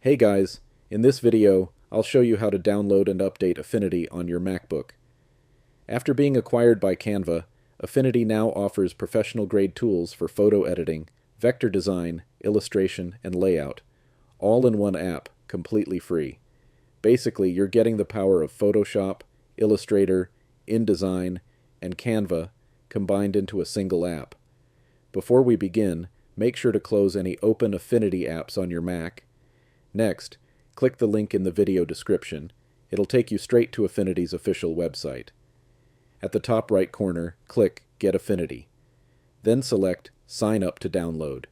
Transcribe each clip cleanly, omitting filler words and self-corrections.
Hey guys, in this video, I'll show you how to download and update Affinity on your MacBook. After being acquired by Canva, Affinity now offers professional-grade tools for photo editing, vector design, illustration, and layout, all in one app, completely free. Basically, you're getting the power of Photoshop, Illustrator, InDesign, and Canva combined into a single app. Before we begin, make sure to close any open Affinity apps on your Mac. Next, click the link in the video description. It'll take you straight to Affinity's official website. At the top right corner, click Get Affinity. Then select Sign Up to download.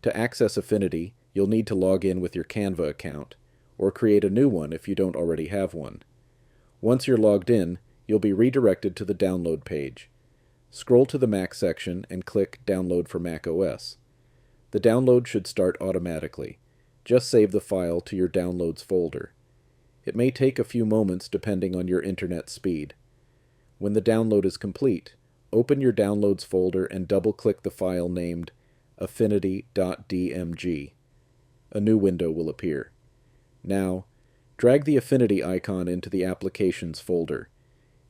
To access Affinity, you'll need to log in with your Canva account, or create a new one if you don't already have one. Once you're logged in, you'll be redirected to the download page. Scroll to the Mac section and click Download for Mac OS. The download should start automatically. Just save the file to your Downloads folder. It may take a few moments depending on your internet speed. When the download is complete, open your Downloads folder and double-click the file named affinity.dmg. A new window will appear. Now, drag the Affinity icon into the Applications folder.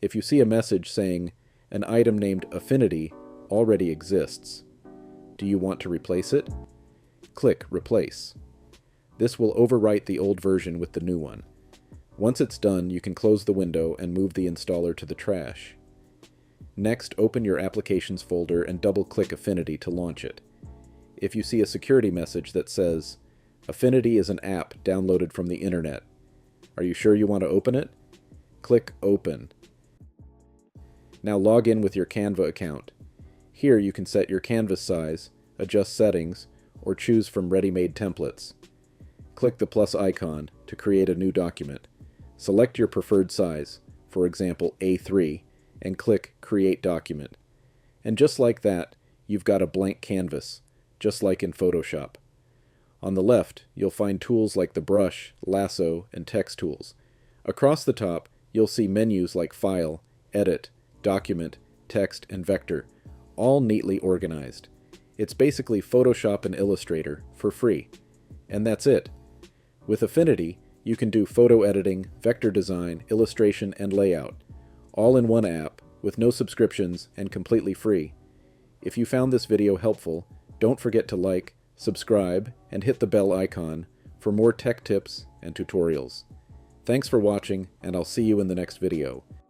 If you see a message saying, "An item named Affinity already exists," do you want to replace it? Click Replace. This will overwrite the old version with the new one. Once it's done, you can close the window and move the installer to the trash. Next, open your Applications folder and double-click Affinity to launch it. If you see a security message that says, "Affinity is an app downloaded from the internet," are you sure you want to open it? Click Open. Now log in with your Canva account. Here you can set your canvas size, adjust settings, or choose from ready-made templates. Click the plus icon to create a new document. Select your preferred size, for example A3, and click Create Document. And just like that, you've got a blank canvas, just like in Photoshop. On the left, you'll find tools like the brush, lasso, and text tools. Across the top, you'll see menus like File, Edit, Document, Text, and Vector, all neatly organized. It's basically Photoshop and Illustrator for free. And that's it. With Affinity, you can do photo editing, vector design, illustration, and layout, all in one app, with no subscriptions and completely free. If you found this video helpful, don't forget to like, subscribe, and hit the bell icon for more tech tips and tutorials. Thanks for watching, and I'll see you in the next video.